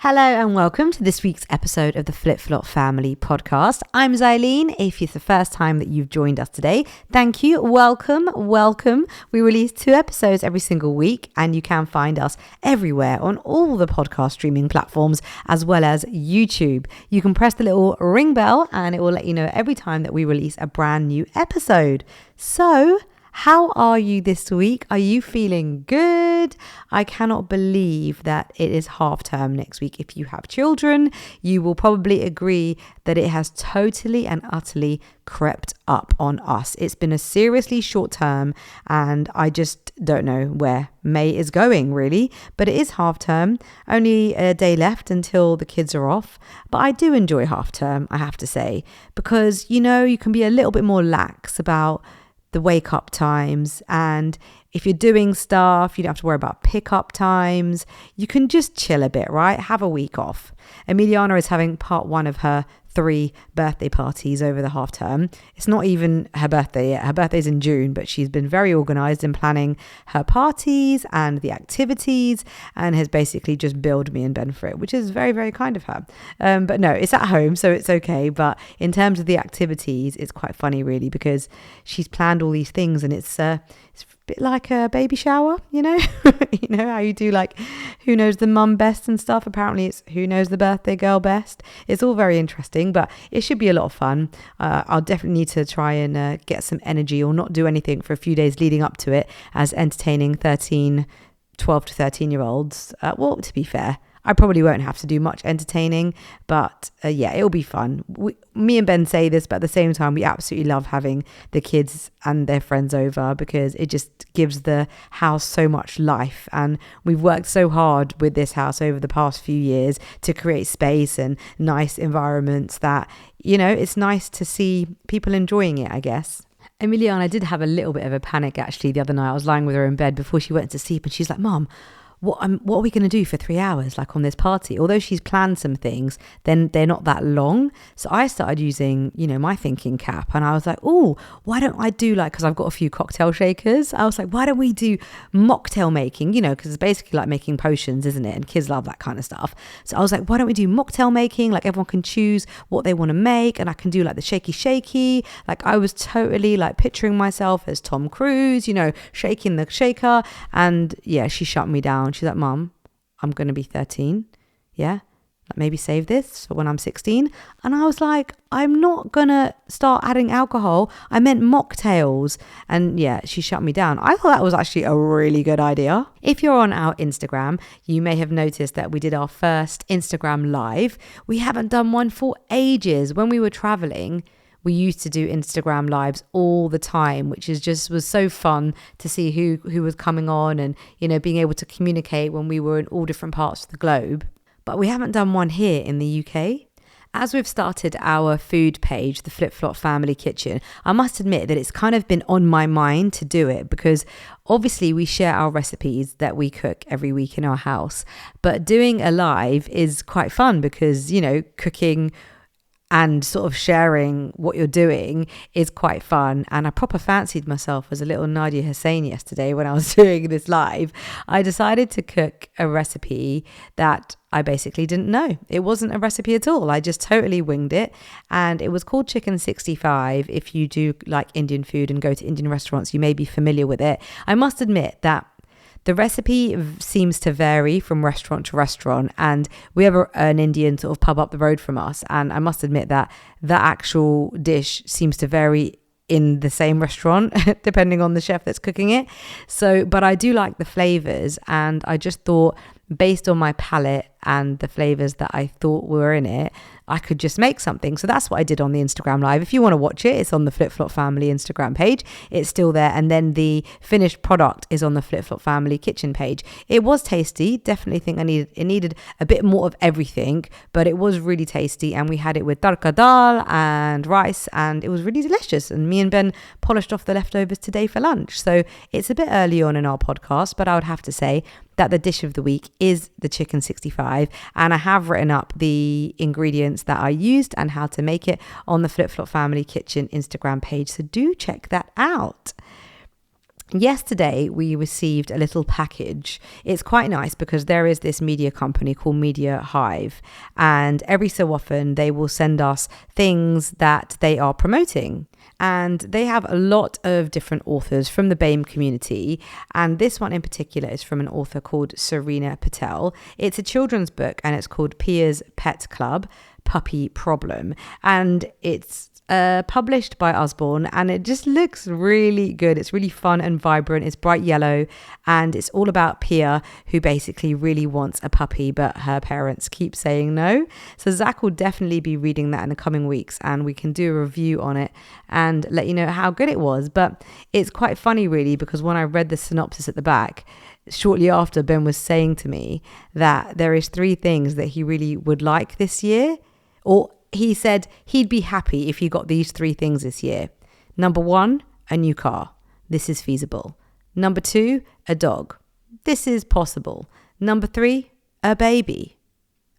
Hello and welcome to this week's episode of the Flip Flop Family podcast. I'm Xylene. If it's the first time that you've joined us today, thank you. Welcome. We release 2 episodes every single week and you can find us everywhere on all the podcast streaming platforms as well as YouTube. You can press the little ring bell and it will let you know every time that we release a brand new episode. So, how are you this week? Are you feeling good? I cannot believe that it is half term next week. If you have children, you will probably agree that it has totally and utterly crept up on us. It's been a seriously short term and I just don't know where May is going really, but it is half term, only a day left until the kids are off. But I do enjoy half term, I have to say, because you can be a little bit more lax about the wake up times, and if you're doing stuff, you don't have to worry about pick up times. You can just chill a bit, right? Have a week off. Emiliana is having part 1 of her 3 birthday parties over the half term. It's not even her birthday yet. Her birthday's in June, but she's been very organized in planning her parties and the activities and has basically just billed me and Ben for it, which is very, very kind of her. But no, it's at home, so it's okay. But in terms of the activities, it's quite funny really because she's planned all these things and it's a bit like a baby shower, you know how you do like who knows the mum best and stuff. Apparently it's who knows the birthday girl best. It's all very interesting, but it should be a lot of fun. I'll definitely need to try and get some energy or not do anything for a few days leading up to it as entertaining 12 to 13 year olds. Well, to be fair, I probably won't have to do much entertaining, but yeah, it'll be fun. Me and Ben say this, but at the same time, we absolutely love having the kids and their friends over because it just gives the house so much life. And we've worked so hard with this house over the past few years to create space and nice environments that, it's nice to see people enjoying it, I guess. Emiliana did have a little bit of a panic actually the other night. I was lying with her in bed before she went to sleep and she's like, Mom, what are we going to do for 3 hours, like on this party? Although she's planned some things, then they're not that long. So I started using, my thinking cap and I was like, oh, why don't I do because I've got a few cocktail shakers. I was like, why don't we do mocktail making, because it's basically like making potions, isn't it? And kids love that kind of stuff. So I was like, why don't we do mocktail making? Like everyone can choose what they want to make and I can do like the shaky. Like I was totally like picturing myself as Tom Cruise, shaking the shaker. And yeah, she shut me down. She's like, Mum, I'm going to be 13. Yeah. Maybe save this for when I'm 16. And I was like, I'm not going to start adding alcohol. I meant mocktails. And yeah, she shut me down. I thought that was actually a really good idea. If you're on our Instagram, you may have noticed that we did our first Instagram live. We haven't done one for ages. When we were traveling, we used to do Instagram lives all the time, which was so fun to see who was coming on and, being able to communicate when we were in all different parts of the globe. But we haven't done one here in the UK. As we've started our food page, the Flip Flop Family Kitchen, I must admit that it's kind of been on my mind to do it because obviously we share our recipes that we cook every week in our house. But doing a live is quite fun because, cooking and sort of sharing what you're doing is quite fun. And I proper fancied myself as a little Nadia Hussein yesterday when I was doing this live. I decided to cook a recipe that I basically didn't know. It wasn't a recipe at all. I just totally winged it. And it was called Chicken 65. If you do like Indian food and go to Indian restaurants, you may be familiar with it. I must admit that the recipe seems to vary from restaurant to restaurant, and we have an Indian sort of pub up the road from us, and I must admit that the actual dish seems to vary in the same restaurant depending on the chef that's cooking it. So, but I do like the flavors, and I just thought based on my palate and the flavors that I thought were in it, I could just make something. So that's what I did on the Instagram live. If you want to watch it, it's on the Flip Flop Family Instagram page. It's still there. And then the finished product is on the Flip Flop Family kitchen page. It was tasty. Definitely think it needed a bit more of everything, but it was really tasty. And we had it with tadka dal and rice, and it was really delicious. And me and Ben polished off the leftovers today for lunch. So it's a bit early on in our podcast, but I would have to say that the dish of the week is the chicken 65, and I have written up the ingredients that I used and how to make it on the Flip Flop Family Kitchen Instagram page, so do check that out. Yesterday, we received a little package. It's quite nice because there is this media company called Media Hive, and every so often they will send us things that they are promoting. And they have a lot of different authors from the BAME community. And this one in particular is from an author called Serena Patel. It's a children's book and it's called Pia's Pet Club, Puppy Problem. And it's published by Usborne, and it just looks really good. It's really fun and vibrant. It's bright yellow, and it's all about Pia, who basically really wants a puppy, but her parents keep saying no. So Zach will definitely be reading that in the coming weeks, and we can do a review on it and let you know how good it was. But it's quite funny, really, because when I read the synopsis at the back, shortly after, Ben was saying to me that there is 3 things that he really would like this year, or he said he'd be happy if he got these 3 things this year. Number 1, a new car. This is feasible. Number 2, a dog. This is possible. Number 3, a baby.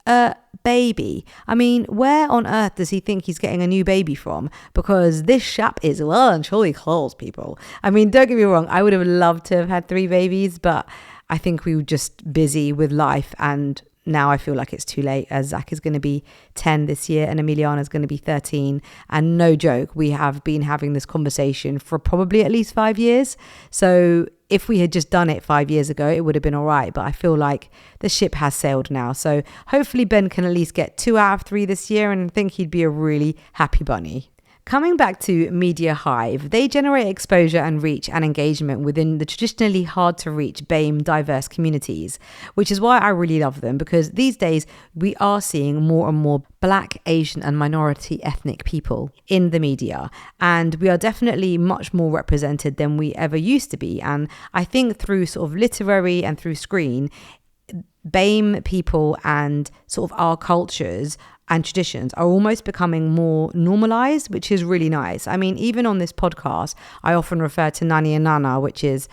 A baby. I mean, where on earth does he think he's getting a new baby from? Because this chap is well and truly close, people. I mean, don't get me wrong. I would have loved to have had 3 babies, but I think we were just busy with life, and now I feel like it's too late, as Zach is going to be 10 this year and Emiliana is going to be 13. And no joke, we have been having this conversation for probably at least 5 years. So if we had just done it 5 years ago, it would have been all right. But I feel like the ship has sailed now. So hopefully Ben can at least get 2 out of 3 this year, and I think he'd be a really happy bunny. Coming back to Media Hive, they generate exposure and reach and engagement within the traditionally hard to reach BAME diverse communities, which is why I really love them, because these days we are seeing more and more Black, Asian and minority ethnic people in the media, and we are definitely much more represented than we ever used to be. And I think through sort of literary and through screen, BAME people and sort of our cultures and traditions are almost becoming more normalized, which is really nice. I mean, even on this podcast, I often refer to Nani and Nana, which is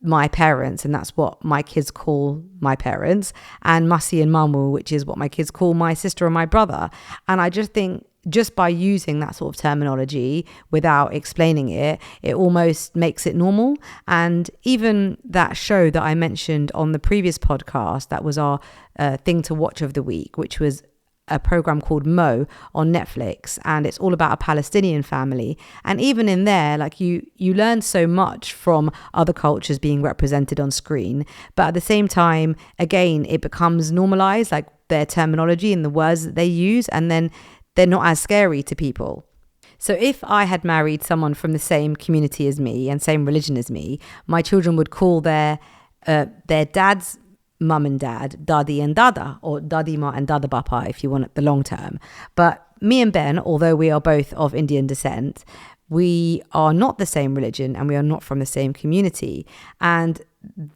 my parents, and that's what my kids call my parents, and Masi and Mamu, which is what my kids call my sister and my brother. And I just think just by using that sort of terminology without explaining it, it almost makes it normal. And even that show that I mentioned on the previous podcast, that was our thing to watch of the week, which was a program called Mo on Netflix, and it's all about a Palestinian family. And even in there, like you learn so much from other cultures being represented on screen, but at the same time, again, it becomes normalized, like their terminology and the words that they use, and then they're not as scary to people. So if I had married someone from the same community as me and same religion as me, my children would call their dad's mum and dad Dadi and Dada, or Dadima and Dada Bapa if you want it the long term. But me and Ben, although we are both of Indian descent, we are not the same religion and we are not from the same community. And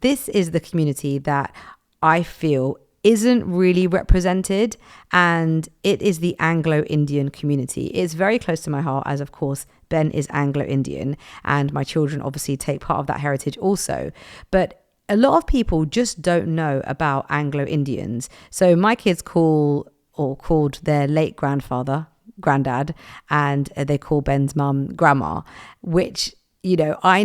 this is the community that I feel isn't really represented, and it is the Anglo-Indian community. It's very close to my heart, as of course Ben is Anglo-Indian and my children obviously take part of that heritage also. But a lot of people just don't know about Anglo-Indians. So my kids called their late granddad, and they call Ben's mum grandma, which, you know, I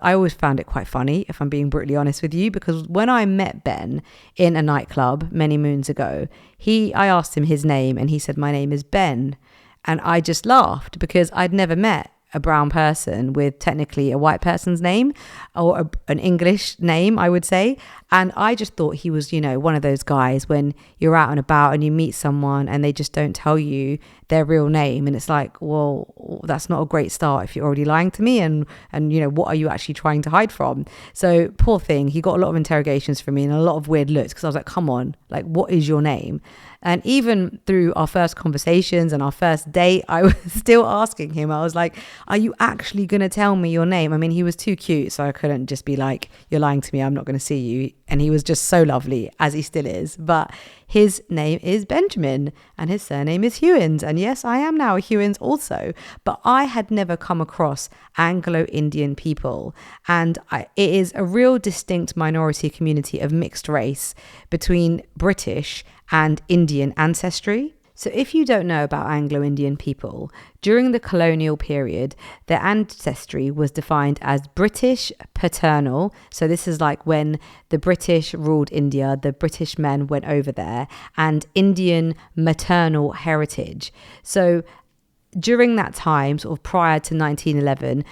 always found it quite funny, if I'm being brutally honest with you, because when I met Ben in a nightclub many moons ago, I asked him his name and he said, "My name is Ben." And I just laughed because I'd never met a brown person with technically a white person's name, or an English name, I would say. And I just thought he was, you know, one of those guys when you're out and about and you meet someone and they just don't tell you their real name. And it's like, well, that's not a great start if you're already lying to me. And you know, what are you actually trying to hide from? So poor thing, he got a lot of interrogations from me and a lot of weird looks, because I was like, come on, like, what is your name? And even through our first conversations and our first date, I was still asking him. I was like, are you actually going to tell me your name? I mean, he was too cute, so I couldn't just be like, you're lying to me, I'm not going to see you. And he was just so lovely, as he still is. But his name is Benjamin and his surname is Hewins. And yes, I am now a Hewins also. But I had never come across Anglo-Indian people. And it is a real distinct minority community of mixed race between British and Indian ancestry. So if you don't know about Anglo-Indian people, during the colonial period, their ancestry was defined as British paternal. So this is like when the British ruled India, the British men went over there, and Indian maternal heritage. So during that time, sort of prior to 1911,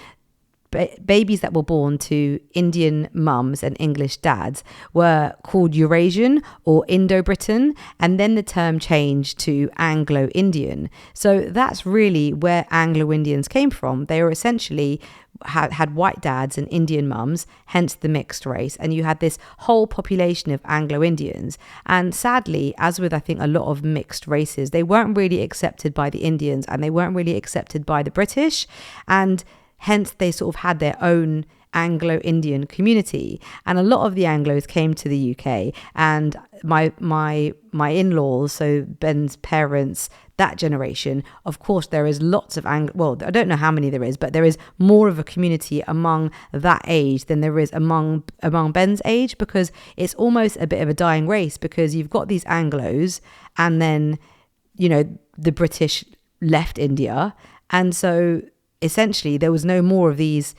babies that were born to Indian mums and English dads were called Eurasian or Indo-Briton, and then the term changed to Anglo-Indian. So that's really where Anglo-Indians came from. They were essentially had white dads and Indian mums, hence the mixed race, and you had this whole population of Anglo-Indians. And sadly, as with I think a lot of mixed races, they weren't really accepted by the Indians and they weren't really accepted by the British, and hence they sort of had their own Anglo-Indian community. And a lot of the Anglos came to the UK, and my in-laws, so Ben's parents, that generation, of course there is lots of well, I don't know how many there is, but there is more of a community among that age than there is among Ben's age, because it's almost a bit of a dying race, because you've got these Anglos and then, you know, the British left India, and so essentially there was no more of these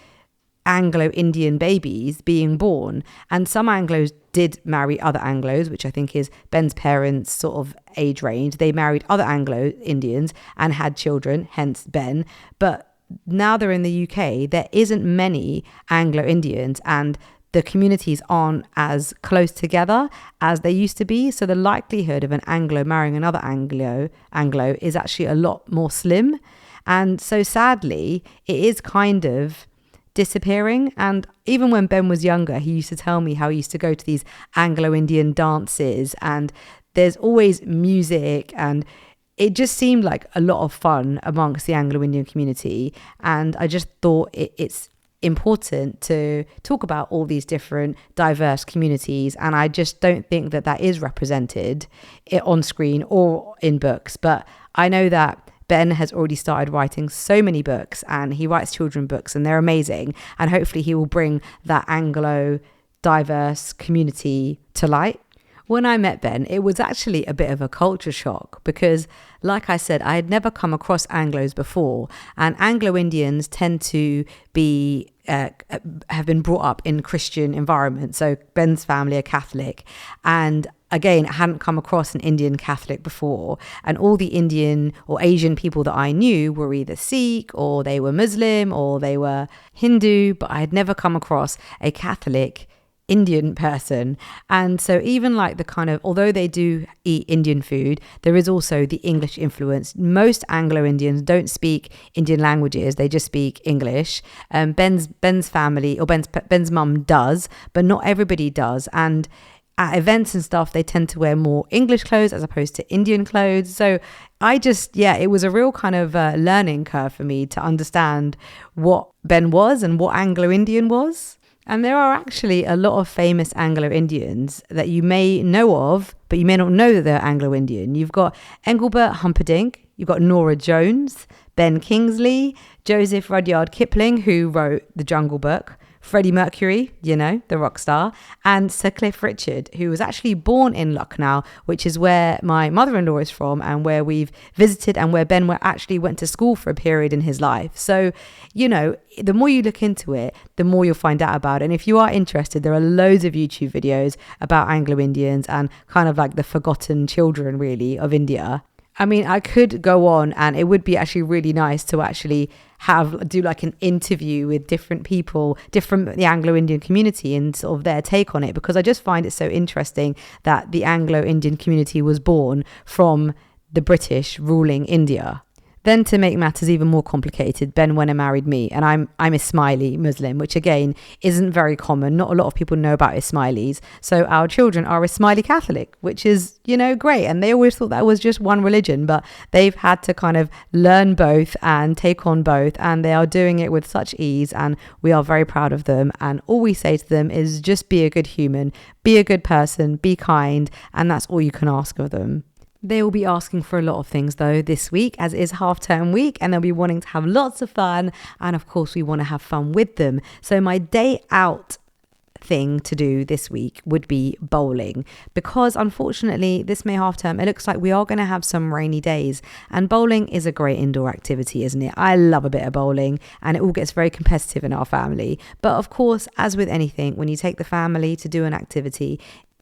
Anglo-Indian babies being born. And some Anglos did marry other Anglos, which I think is Ben's parents' sort of age range. They married other Anglo-Indians and had children, hence Ben. But now they're in the UK, there isn't many Anglo-Indians, and the communities aren't as close together as they used to be. So the likelihood of an Anglo marrying another Anglo is actually a lot more slim. And so sadly, it is kind of disappearing. And even when Ben was younger, he used to tell me how he used to go to these Anglo-Indian dances, and there's always music, and it just seemed like a lot of fun amongst the Anglo-Indian community. And I just thought it's important to talk about all these different diverse communities, and I just don't think that is represented on screen or in books. But I know that Ben has already started writing so many books, and he writes children books, and they're amazing, and hopefully he will bring that Anglo diverse community to light. When I met Ben, it was actually a bit of a culture shock because, like I said, I had never come across Anglos before, and Anglo-Indians tend to be have been brought up in Christian environments. So Ben's family are Catholic, and again, I hadn't come across an Indian Catholic before, and all the Indian or Asian people that I knew were either Sikh or they were Muslim or they were Hindu, but I had never come across a Catholic Indian person. And so even like the kind of, although they do eat Indian food, there is also the English influence. Most Anglo-Indians don't speak Indian languages, they just speak English. Ben's family, or Ben's mum does, but not everybody does. And at events and stuff, they tend to wear more English clothes as opposed to Indian clothes. So it was a real kind of learning curve for me to understand what Ben was and what Anglo-Indian was. And there are actually a lot of famous Anglo-Indians that you may know of, but you may not know that they're Anglo-Indian. You've got Engelbert Humperdinck, you've got Norah Jones, Ben Kingsley, Joseph Rudyard Kipling, who wrote The Jungle Book, Freddie Mercury, you know, the rock star, and Sir Cliff Richard, who was actually born in Lucknow, which is where my mother-in-law is from and where we've visited and where Ben actually went to school for a period in his life. So, you know, the more you look into it, the more you'll find out about it. And if you are interested, there are loads of YouTube videos about Anglo-Indians and kind of like the forgotten children, really, of India. I mean, I could go on, and it would be actually really nice to actually do like an interview with different people, the Anglo-Indian community, and sort of their take on it, because I just find it so interesting that the Anglo-Indian community was born from the British ruling India. Then, to make matters even more complicated, Ben went and married me, and I'm Ismaili Muslim, which again isn't very common. Not a lot of people know about Ismailis. So our children are Ismaili Catholic, which is, you know, great. And they always thought that was just one religion, but they've had to kind of learn both and take on both, and they are doing it with such ease, and we are very proud of them. And all we say to them is just be a good human, be a good person, be kind, and that's all you can ask of them. They will be asking for a lot of things though this week, as it is half-term week, and they'll be wanting to have lots of fun, and of course we want to have fun with them. So my day out thing to do this week would be bowling, because unfortunately this May half term, it looks like we are going to have some rainy days, and bowling is a great indoor activity, isn't it? I love a bit of bowling, and it all gets very competitive in our family. But of course, as with anything, when you take the family to do an activity,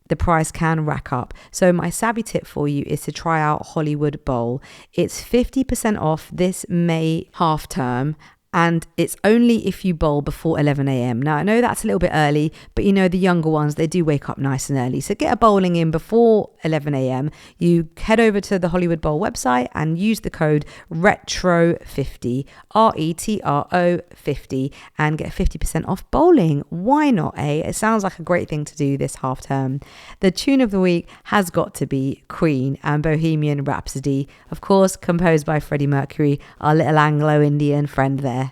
the price can rack up. So my savvy tip for you is to try out Hollywood Bowl. It's 50% off this May half term, and it's only if you bowl before 11 a.m. Now, I know that's a little bit early, but you know, the younger ones, they do wake up nice and early. So get a bowling in before 11 a.m. You head over to the Hollywood Bowl website and use the code RETRO50, RETRO 50, and get 50% off bowling. Why not, eh? It sounds like a great thing to do this half term. The tune of the week has got to be Queen and Bohemian Rhapsody, of course, composed by Freddie Mercury, our little Anglo-Indian friend there.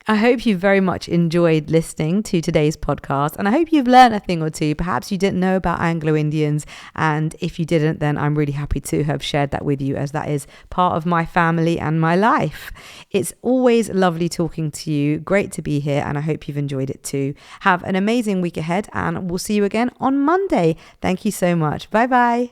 I hope you very much enjoyed listening to today's podcast, and I hope you've learned a thing or two. Perhaps you didn't know about Anglo-Indians, and if you didn't, then I'm really happy to have shared that with you, as that is part of my family and my life. It's always lovely talking to you. Great to be here, and I hope you've enjoyed it too. Have an amazing week ahead, and we'll see you again on Monday. Thank you so much. Bye bye.